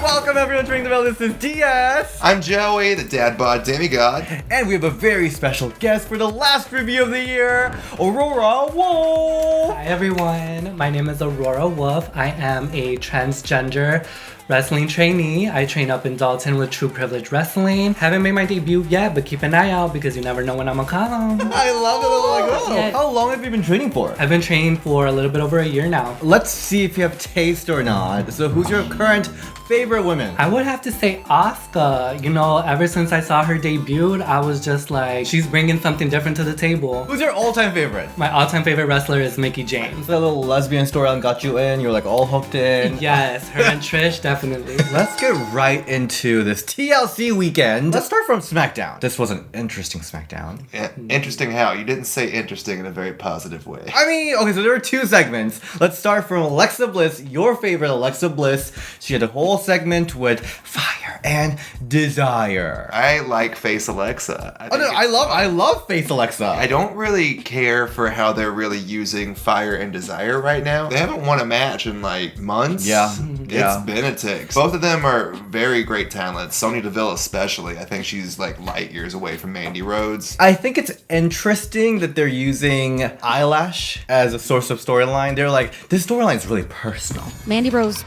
Welcome everyone to Ring the Bell. This is DS. I'm Joey, the dad bod demigod. And we have a very special guest for the last review of the year, Aurora Wolf. Hi everyone, my name is Aurora Wolf. I am a transgender wrestling trainee. I train up in Dalton with True Privilege Wrestling. Haven't made my debut yet, but keep an eye out because you never know when I'm gonna come. I love it. Yeah. How long have you been training for? I've been training for a little bit over a year now. Let's see if you have taste or not. So who's your current favorite women? I would have to say Asuka. You know, ever since I saw her debut, I was just like, she's bringing something different to the table. Who's your all-time favorite? My all-time favorite wrestler is Mickey James. That little lesbian storyline got you in. You're like all hooked in. Yes, her and Trish, definitely. Let's get right into this TLC weekend. Let's start from SmackDown. This was an interesting SmackDown. Yeah, interesting how? You didn't say interesting in a very positive way. I mean, okay, so there were two segments. Let's start from Alexa Bliss, your favorite Alexa Bliss. She had a whole segment with fire and desire. I like Face Alexa. I love Face Alexa. I don't really care for how they're really using fire and desire right now. They haven't won a match in like months. Yeah. It's been a tick. Both of them are very great talents. Sonya Deville especially. I think she's like light years away from Mandy Rhodes. I think it's interesting that they're using eyelash as a source of storyline. They're like, this storyline is really personal. Mandy Rose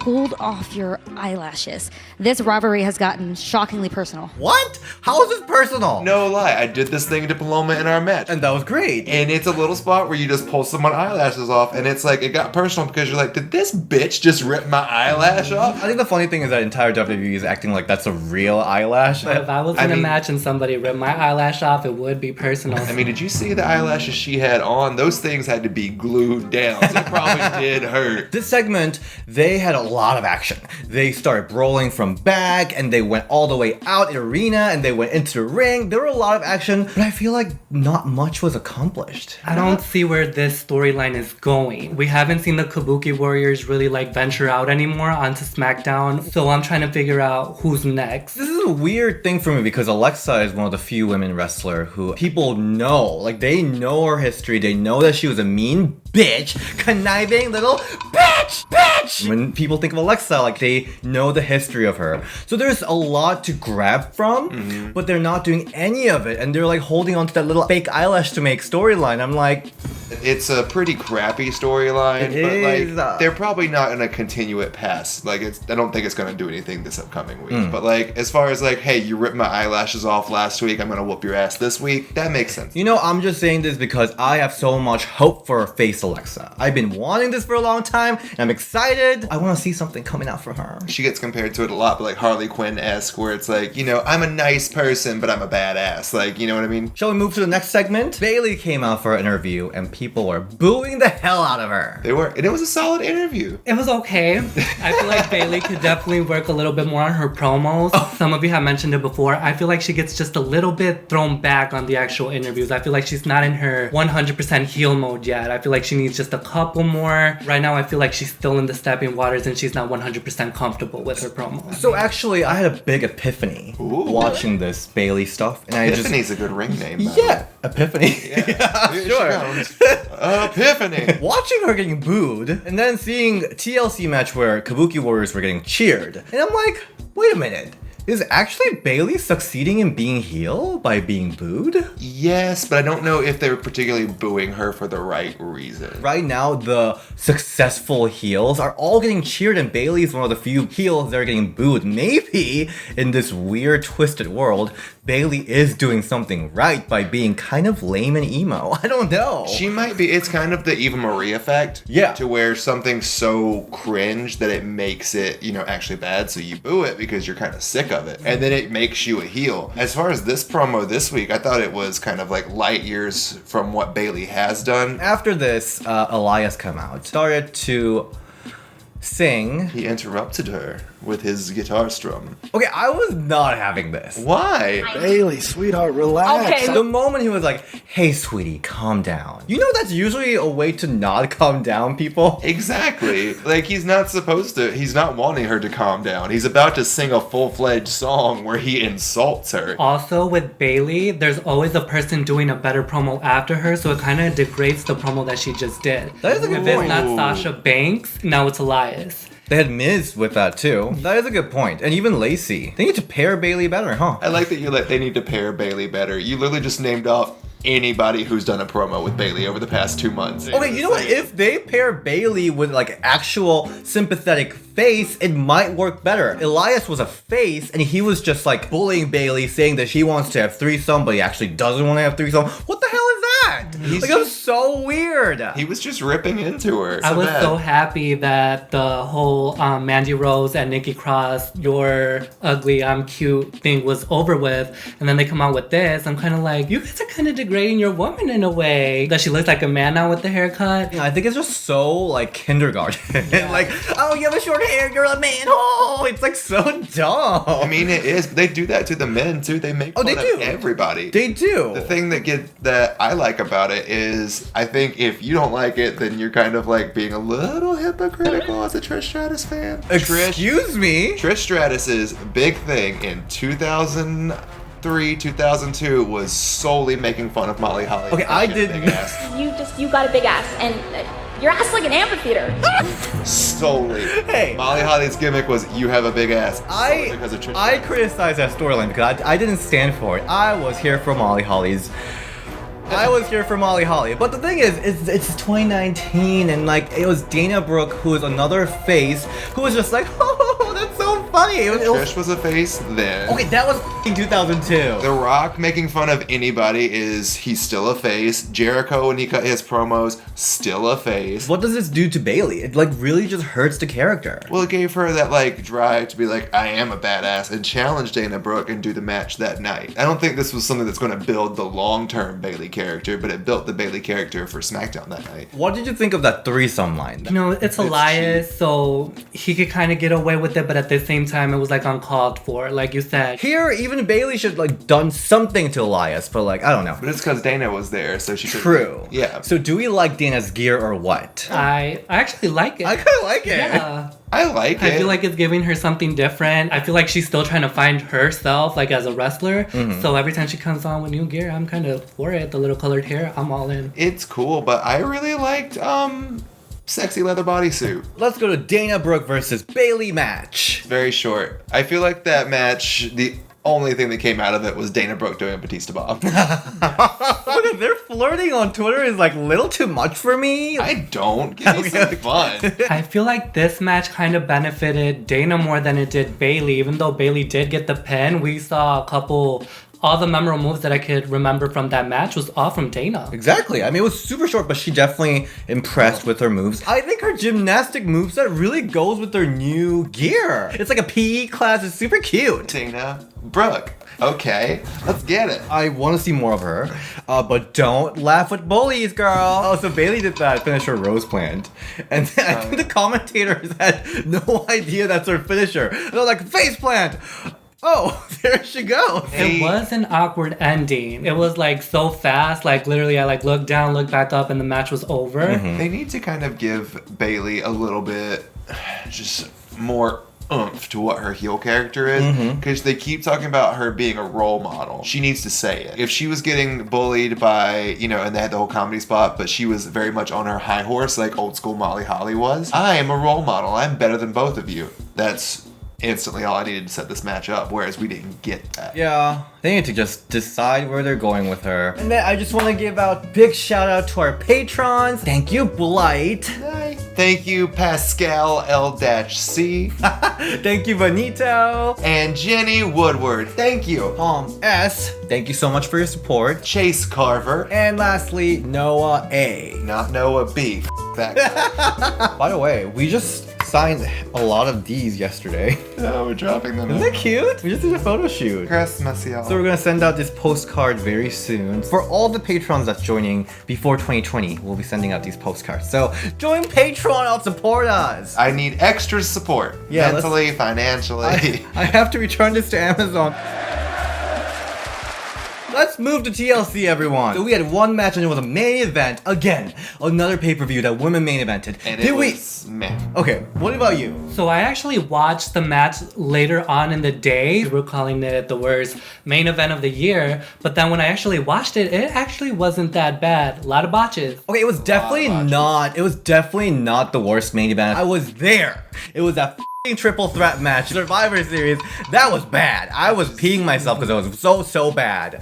pulled off your eyelashes. This rivalry has gotten shockingly personal. What? How is this personal? No lie, I did this thing to Paloma in our match. And that was great. And it's a little spot where you just pull someone's eyelashes off, and it's like, it got personal because you're like, did this bitch just rip my eyelash off? I think the funny thing is that entire WWE is acting like that's a real eyelash. But if I was in a match and somebody ripped my eyelash off, it would be personal. I mean, did you see the eyelashes she had on? Those things had to be glued down. So it probably did hurt. This segment, they had a lot of action. They started brawling from back, and they went all the way out in arena, and they went into the ring. There were a lot of action, but I feel like not much was accomplished. I don't see where this storyline is going. We haven't seen the Kabuki Warriors really like venture out anymore onto SmackDown, so I'm trying to figure out who's next. This is a weird thing for me because Alexa is one of the few women wrestler who people know. Like, they know her history. They know that she was a mean bitch, conniving little bitch. When people think of Alexa, like, they know the history of her. So there's a lot to grab from, but they're not doing any of it. And they're like holding on to that little fake eyelash to make storyline. I'm like, it's a pretty crappy storyline, It but is. they're probably not gonna continue it past. Like, I don't think it's gonna do anything this upcoming week. But like, as far as like, hey, you ripped my eyelashes off last week, I'm gonna whoop your ass this week. That makes sense. you know, I'm just saying this because I have so much hope for Face Alexa. I've been wanting this for a long time, and I'm excited. I want to see something coming out from her. She gets compared to it a lot, but like Harley Quinn-esque, where it's like, you know, I'm a nice person, but I'm a badass. Like, you know what I mean? Shall we move to the next segment? Bayley came out for an interview, and people were booing the hell out of her. They were, and it was a solid interview. It was okay. I feel like Bayley could definitely work a little bit more on her promos. Some of you have mentioned it before. I feel like she gets just a little bit thrown back on the actual interviews. I feel like she's not in her 100% heel mode yet. I feel like she needs just a couple more. Right now, I feel like she's still in the stepping waters and she's not 100% comfortable with her promos. So actually, I had a big epiphany watching this Bayley stuff, and Epiphany's a good ring name. by the way. yeah, epiphany. Here she comes. Epiphany. Watching her getting booed, and then seeing TLC match where Kabuki Warriors were getting cheered, and I'm like, wait a minute. Is actually Bayley succeeding in being heel by being booed? Yes, but I don't know if they're particularly booing her for the right reason. Right now, the successful heels are all getting cheered, and Bayley is one of the few heels that are getting booed. Maybe in this weird, twisted world, Bayley is doing something right by being kind of lame and emo. I don't know. She might be. It's kind of the Eva Marie effect. Yeah. To where something's so cringe that it makes it, you know, actually bad. So you boo it because you're kind of sick of it. And then it makes you a heel. As far as this promo this week, I thought it was kind of like light years from what Bayley has done. After this, Elias come out, started to sing. He interrupted her with his guitar strum. Okay, I was not having this. Why? Bayley, sweetheart, relax. Okay. The moment he was like, hey, sweetie, calm down. You know that's usually a way to not calm down people. Exactly. Like, he's not supposed to, he's not wanting her to calm down. He's about to sing a full-fledged song where he insults her. Also, with Bayley, there's always a person doing a better promo after her, so it kind of degrades the promo that she just did. That is a good If it's point. not Sasha Banks, now it's Elias. They had Miz with that too. That is a good point. And even Lacey. They need to pair Bayley better, huh? I like that they need to pair Bayley better. You literally just named off anybody who's done a promo with Bayley over the past 2 months. Okay, you know what? If they pair Bayley with like actual sympathetic face, it might work better. Elias was a face, and he was just like bullying Bayley, saying that she wants to have threesome, but he actually doesn't want to have threesome. What the hell is that? Like, it was so weird. He was just ripping into her. I was so happy that the whole Mandy Rose and Nikki Cross, you're ugly, I'm cute thing was over with, and then they come out with this. I'm kind of like, you guys are kind of degrading your woman in a way. That she looks like a man now with the haircut. I think it's just so like kindergarten. Like, oh, you have a short hair, you're a man. Oh, it's like so dumb. I mean, it is. They do that to the men too. They make fun of everybody. They do. The thing that I like about it is, I think if you don't like it, then you're kind of like being a little hypocritical as a Trish Stratus fan. Excuse me? Trish Stratus's big thing in 2003, 2002 was solely making fun of Molly Holly. Okay, I did. Big ass. You got a big ass, and your ass is like an amphitheater. Solely. Hey. Molly Holly's gimmick was you have a big ass. Because of Trish I Stratus. criticized that storyline because I didn't stand for it. I was here for Molly Holly. But the thing is, it's 2019, and like it was Dana Brooke, who was another face, who was just like, oh, that's so funny. Trish was a face then. Okay, that was in 2002. The Rock making fun of anybody he's still a face. Jericho, when he cut his promos, still a face. What does this do to Bayley? It like really just hurts the character. Well, it gave her that like drive to be like, I am a badass, and challenge Dana Brooke and do the match that night. I don't think this was something that's going to build the long-term Bayley character, but it built the Bayley character for SmackDown that night. What did you think of that threesome line? You know, it's Elias, so he could kind of get away with it, but at the same time, it was like uncalled for, like you said. Here, even Bayley should like done something to Elias, but like, I don't know. But it's because Dana was there, so she could. True. Yeah. So do we like Dana's gear or what? I actually like it. I kind of like it. Yeah. I like it. I feel like it's giving her something different. I feel like she's still trying to find herself, like as a wrestler. Mm-hmm. So every time she comes on with new gear, I'm kind of for it. The little colored hair, I'm all in. It's cool, but I really liked sexy leather bodysuit. Let's go to Dana Brooke versus Bayley match. Very short. I feel like that match, the only thing that came out of it was Dana Brooke doing a Batista Bomb. Okay, their flirting on Twitter is like a little too much for me. I don't. Give me something fun. I feel like this match kind of benefited Dana more than it did Bayley. Even though Bayley did get the pin, we saw a couple... All the memorable moves that I could remember from that match was all from Dana. Exactly. I mean, it was super short, but she definitely impressed with her moves. I think her gymnastic moveset really goes with her new gear. It's like a PE class. It's super cute. Dana Brooke. Okay, let's get it. I want to see more of her, but don't laugh at bullies, girl. Oh, so Bayley did that finisher Rose Plant, and then I think the commentators had no idea that's her finisher. They're like, face plant. Oh, there she goes. It was an awkward ending. It was like so fast, like literally I like looked down, looked back up, and the match was over. Mm-hmm. They need to kind of give Bayley a little bit just more oomph to what her heel character is, because they keep talking about her being a role model. She needs to say it. If she was getting bullied by, and they had the whole comedy spot, but she was very much on her high horse like old school Molly Holly was, I am a role model. I'm better than both of you. That's instantly all I needed to set this match up, whereas we didn't get that. Yeah, they need to just decide where they're going with her. And then I just want to give out big shout out to our patrons. Thank you, Blight. Thank you, Pascal L-C. Thank you, Benito. And Jenny Woodward. Thank you. S. Thank you so much for your support. Chase Carver. And lastly, Noah A. Not Noah B. That guy. By the way, we just signed a lot of these yesterday. Oh, we're dropping them. Isn't that cute? We just did a photo shoot. Christmas, y'all. So we're gonna send out this postcard very soon. For all the patrons that's joining before 2020, we'll be sending out these postcards. So join Patreon, help support us. I need extra support. Yeah, mentally, financially. I have to return this to Amazon. Let's move to TLC, everyone. So we had one match and it was a main event. Again, another pay-per-view that women main evented. And it was meh. Okay, what about you? So I actually watched the match later on in the day. We're calling it the worst main event of the year. But then when I actually watched it, it actually wasn't that bad. A lot of botches. Okay, it was definitely not the worst main event. I was there. It was that triple threat match, Survivor Series. That was bad. I was peeing myself because it was so bad.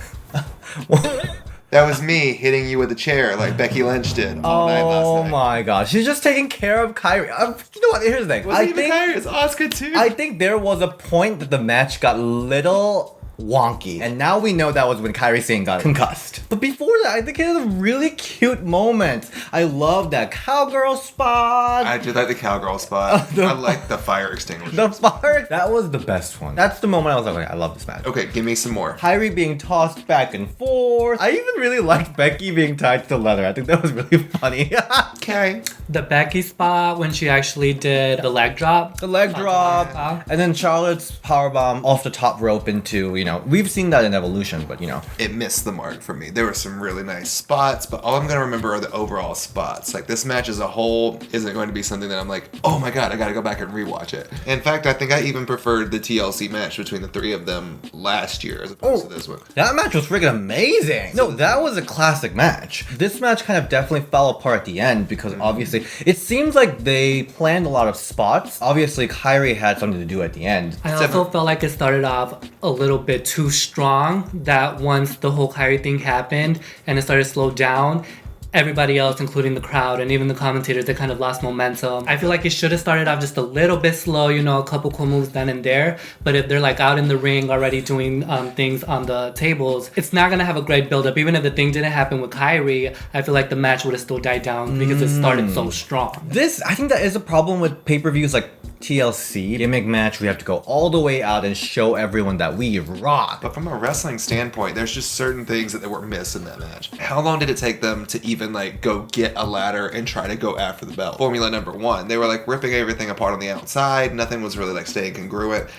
That was me hitting you with a chair like Becky Lynch did all night last night. Oh my god, she's just taking care of Kairi. You know what? Here's the thing. Kairi, it's Asuka too. I think there was a point that the match got little wonky, and now we know that was when Kairi Sane got concussed. But before that, I think it was a really cute moment. I love that cowgirl spot. I did like the cowgirl spot. I like the fire extinguisher. The fire. That was the best one. That's the moment I was like, I love this match. Okay, give me some more. Kairi being tossed back and forth. I even really liked Becky being tied to the leather. I think that was really funny. Okay. The Becky spot when she actually did the leg drop. The leg drop. And then Charlotte's powerbomb off the top rope into, we've seen that in Evolution, but It missed the mark for me. There were some really nice spots, but all I'm going to remember are the overall spots. Like, this match as a whole isn't going to be something that I'm like, oh my god, I got to go back and rewatch it. In fact, I think I even preferred the TLC match between the three of them last year as opposed to this one. That match was freaking amazing. No, that was a classic match. This match kind of definitely fell apart at the end because obviously it seems like they planned a lot of spots. Obviously, Kairi had something to do at the end. I also felt like it started off a little bit too strong, that once the whole Kairi thing happened and it started to slow down, everybody else, including the crowd and even the commentators, they kind of lost momentum. I feel like it should have started off just a little bit slow, a couple cool moves then and there. But if they're like out in the ring already doing things on the tables, it's not gonna have a great build-up. Even if the thing didn't happen with Kairi, I feel like the match would have still died down because it started so strong. I think that is a problem with pay-per-views like TLC. Gimmick match, we have to go all the way out and show everyone that we rock. But from a wrestling standpoint, there's just certain things that were missed in that match. How long did it take them to even go get a ladder and try to go after the belt? Formula number one, they were ripping everything apart on the outside. Nothing was really staying congruent.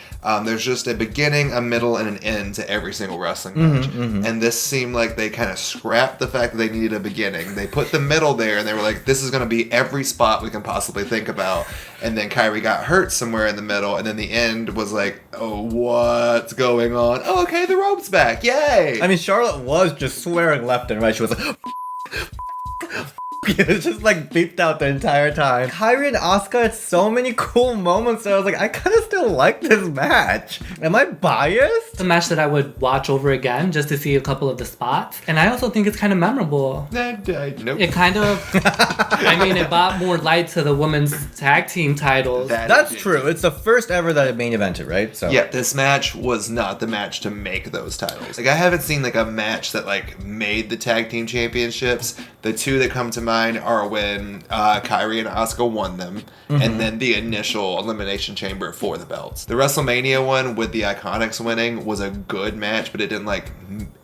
There's just a beginning, a middle, and an end to every single wrestling match. And this seemed like they kind of scrapped the fact that they needed a beginning. They put the middle there and they were like, this is going to be every spot we can possibly think about. And then Kairi got hurt somewhere in the middle, and then the end was like, oh, what's going on? Oh, okay, the rope's back. Yay! I mean, Charlotte was just swearing left and right. She was like, it was just beeped out the entire time. Kairi and Asuka had so many cool moments that I was like, I kind of still like this match. Am I biased? It's a match that I would watch over again just to see a couple of the spots. And I also think it's kind of memorable. Nope. It kind of, it brought more light to the women's tag team titles. That's true. It's the first ever that it main evented, right? So yeah, this match was not the match to make those titles. I haven't seen a match that made the tag team championships. The two that come to mind are when Kairi and Asuka won them, and then the initial Elimination Chamber for the belts. The WrestleMania one with the Iconics winning was a good match, but it didn't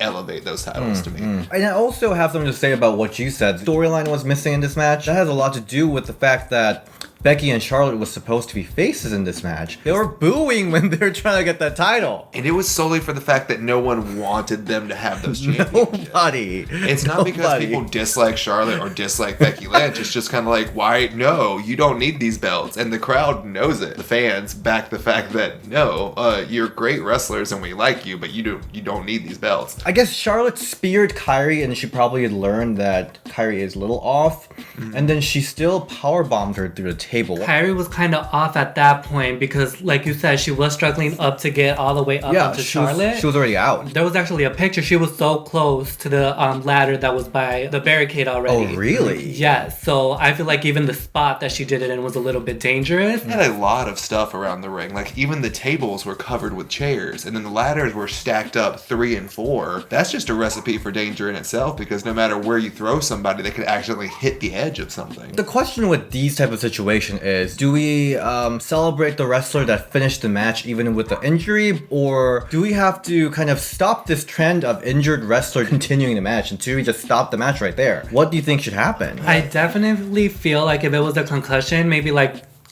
elevate those titles to me. And I also have something to say about what you said. Storyline was missing in this match. That has a lot to do with the fact that Becky and Charlotte was supposed to be faces in this match. They were booing when they were trying to get that title. And it was solely for the fact that no one wanted them to have those championships. Nobody. It's not because people dislike Charlotte or dislike Becky Lynch. It's just kind of why? No, you don't need these belts. And the crowd knows it. The fans back the fact that, no, you're great wrestlers and we like you, but you don't need these belts. I guess Charlotte speared Kairi and she probably had learned that Kairi is a little off. And then she still powerbombed her through the table. Kairi was kind of off at that point because, like you said, she was struggling up to get all the way up into Charlotte. She was already out. There was actually a picture. She was so close to the ladder that was by the barricade already. Oh, really? Yes. So I feel like even the spot that she did it in was a little bit dangerous. They had a lot of stuff around the ring. Even the tables were covered with chairs, and then the ladders were stacked up 3 and 4. That's just a recipe for danger in itself, because no matter where you throw somebody, they could actually hit the edge of something. The question with these type of situations is, do we celebrate the wrestler that finished the match even with the injury, or do we have to kind of stop this trend of injured wrestler continuing the match until we just stop the match right there? What do you think should happen? I definitely feel like if it was a concussion, maybe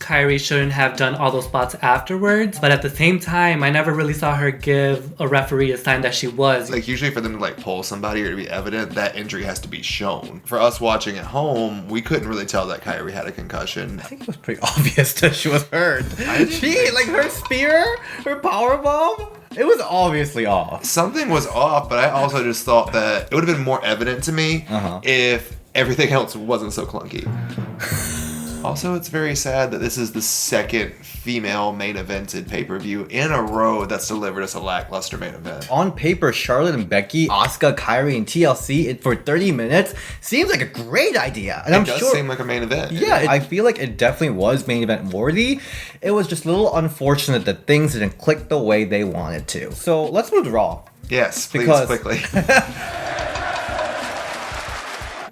Kairi shouldn't have done all those spots afterwards. But at the same time, I never really saw her give a referee a sign that she was. Like, usually for them to, like, pull somebody or to be evident, that injury has to be shown. For us watching at home, we couldn't really tell that Kairi had a concussion. I think it was pretty obvious that she was hurt. She, like, her spear, her powerbomb, it was obviously off. Something was off, but I also just thought that it would have been more evident to me if everything else wasn't so clunky. Also, it's very sad that this is the second female main evented pay-per-view in a row that's delivered us a lackluster main event. On paper, Charlotte and Becky, Asuka, Kairi, and TLC for 30 minutes seems like a great idea. And It does seem like a main event. Yeah, I feel like it definitely was main event worthy. It was just a little unfortunate that things didn't click the way they wanted to. So let's move to Raw. Yes, please, Because- quickly.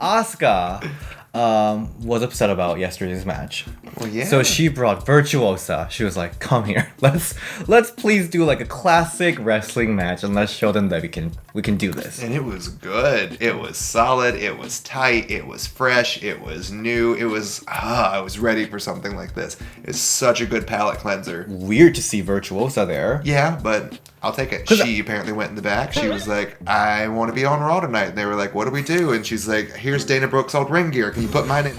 Asuka was upset about yesterday's match. Well, yeah. So she brought Virtuosa. She was like, "Come here, let's please do like a classic wrestling match, and let's show them that we can do this." And it was good. It was solid. It was tight. It was fresh. It was new. It was, I was ready for something like this. It's such a good palate cleanser. Weird to see Virtuosa there. Yeah, but I'll take it. She apparently went in the back. She was like, I want to be on Raw tonight. And they were like, what do we do? And she's like, here's Dana Brooke's old ring gear. Can you put mine in?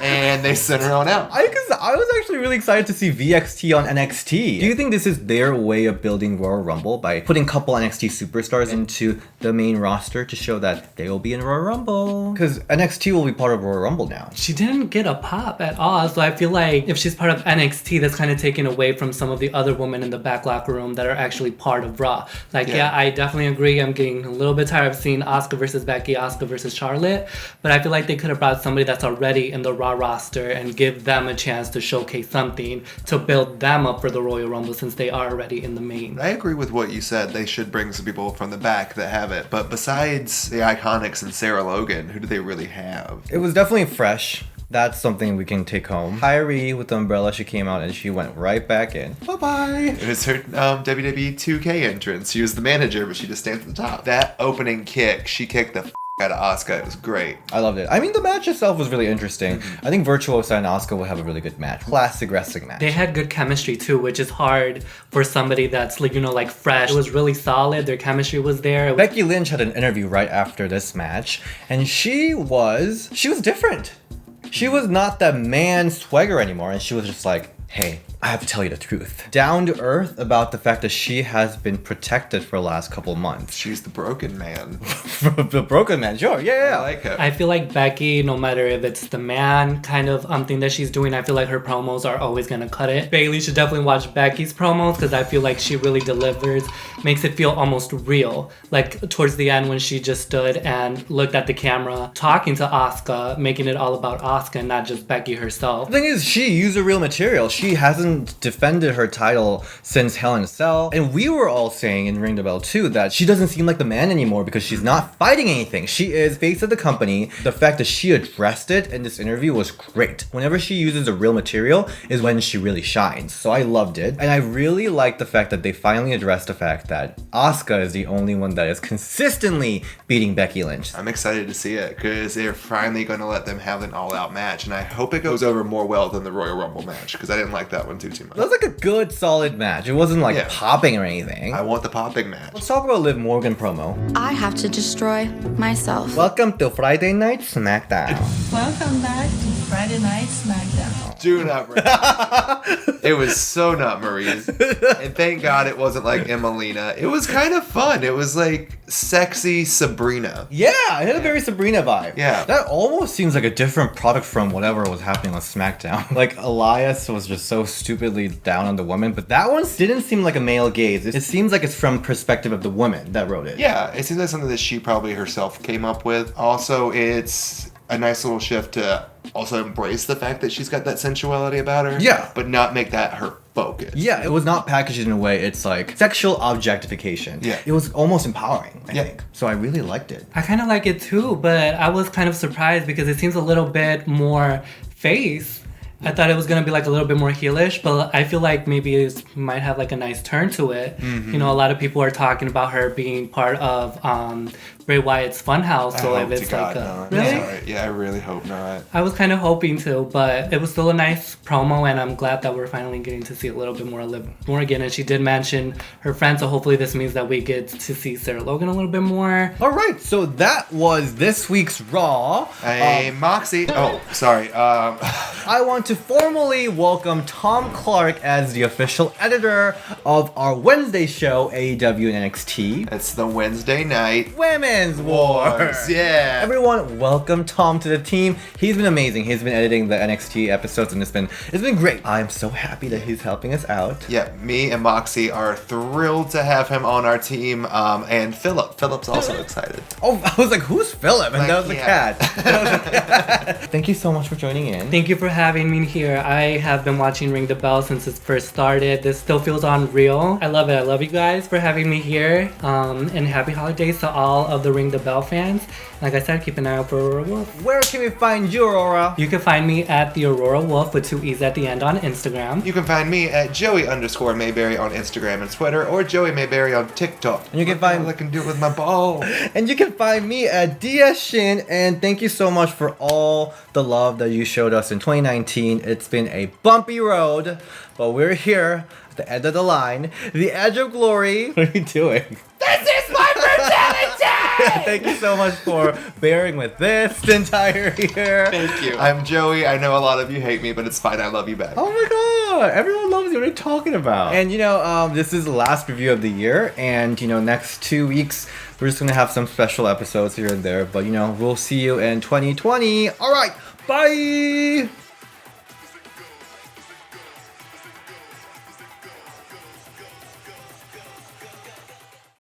And they sent her on out. I was actually really excited to see VXT on NXT. Do you think this is their way of building Royal Rumble by putting a couple NXT superstars into the main roster to show that they will be in Royal Rumble? Because NXT will be part of Royal Rumble now. She didn't get a pop at all, so I feel like if she's part of NXT, that's kind of taken away from some of the other women in the back locker room that are actually part of Raw. Like, yeah, I definitely agree. I'm getting a little bit tired of seeing Asuka versus Becky, Asuka versus Charlotte, but I feel like they could have brought somebody that's already in the Raw roster and give them a chance to showcase something to build them up for the Royal Rumble since they are already in the main. I agree with what you said. They should bring some people from the back that have it. But besides the Iconics and Sarah Logan, who do they really have? It was definitely fresh. That's something we can take home. Kairi with the umbrella, she came out and she went right back in. Bye-bye. It was her WWE 2K entrance. She was the manager, but she just stands at the top. That opening kick, she kicked the out of Asuka. It was great. I loved it. I mean, the match itself was really interesting. I think Virtuosa and Asuka will have a really good match. Classic wrestling match. They had good chemistry too, which is hard for somebody that's like, like fresh. It was really solid. Their chemistry was there. Becky Lynch had an interview right after this match, and she was different. She was not that man swagger anymore, and she was just like, hey, I have to tell you the truth. Down to earth about the fact that she has been protected for the last couple months. She's the broken man. The broken man, sure, yeah. I like her. I feel like Becky, no matter if it's the man kind of thing that she's doing, I feel like her promos are always gonna cut it. Bayley should definitely watch Becky's promos because I feel like she really delivers, makes it feel almost real. Like towards the end when she just stood and looked at the camera, talking to Asuka, making it all about Asuka and not just Becky herself. The thing is, she used the real material. She hasn't defended her title since Hell in a Cell. And we were all saying in Ring the Bell too that she doesn't seem like the man anymore because she's not fighting anything. She is face of the company. The fact that she addressed it in this interview was great. Whenever she uses the real material is when she really shines. So I loved it. And I really liked the fact that they finally addressed the fact that Asuka is the only one that is consistently beating Becky Lynch. I'm excited to see it because they're finally going to let them have an all-out match, and I hope it goes over more well than the Royal Rumble match because I didn't like that one too much. It was like a good, solid match. It wasn't like popping or anything. I want the popping match. Let's talk about Liv Morgan promo. I have to destroy myself. Welcome to Friday Night SmackDown. Welcome back to Friday Night SmackDown. Do not Maurice. It was so not Maurice. And thank God it wasn't like Emelina. It was kind of fun. It was like sexy Sabrina. Yeah, it had a very Sabrina vibe. Yeah. That almost seems like a different product from whatever was happening on SmackDown. Like, Elias was just so stupidly down on the woman, but that one didn't seem like a male gaze. It seems like it's from perspective of the woman that wrote it. Yeah, it seems like something that she probably herself came up with. Also, it's a nice little shift to also embrace the fact that she's got that sensuality about her. Yeah. But not make that her focus. Yeah, it was not packaged in a way. It's like sexual objectification. Yeah. It was almost empowering, I think. So I really liked it. I kind of like it too, but I was kind of surprised because it seems a little bit more face I thought it was gonna be like a little bit more heelish, but I feel like maybe it might have like a nice turn to it. You know, a lot of people are talking about her being part of Bray Wyatt's Funhouse. So if it's like really, sorry. Yeah, I really hope not. I was kind of hoping to, but it was still a nice promo, and I'm glad that we're finally getting to see a little bit more of Liv Morgan. And she did mention her friend, so hopefully this means that we get to see Sarah Logan a little bit more. All right, so that was this week's Raw. Hey, Moxie. Oh, sorry. I want to formally welcome Tom Clark as the official editor of our Wednesday show, AEW and NXT. It's the Wednesday night Women's Wars. Yeah. Everyone, welcome Tom to the team. He's been amazing. He's been editing the NXT episodes, and it's been great. I'm so happy that he's helping us out. Yeah, me and Moxie are thrilled to have him on our team. And Philip's also excited. Oh, I was like, who's Philip? And that was the cat. Thank you so much for joining in. Thank you for having me here. I have been watching Ring the Bell since it first started. This still feels unreal. I love it. I love you guys for having me here. And happy holidays to all of the Ring the Bell fans. Like I said, keep an eye out for Aurora Wolf. Where can we find you, Aurora? You can find me at the Aurora Wolf with 2 E's at the end on Instagram. You can find me at Joey_Mayberry on Instagram and Twitter, or Joey Mayberry on TikTok. And you can find I can do it with my ball. And you can find me at DS Shin. And thank you so much for all the love that you showed us in 2019. It's been a bumpy road, but we're here at the end of the line, the edge of glory. What are you doing? This is my brutality! Thank you so much for bearing with this entire year. Thank you. I'm Joey. I know a lot of you hate me, but it's fine. I love you back. Oh my god, everyone loves you. What are you talking about? And this is the last review of the year, and next 2 weeks we're just gonna have some special episodes here and there. But we'll see you in 2020. All right, bye.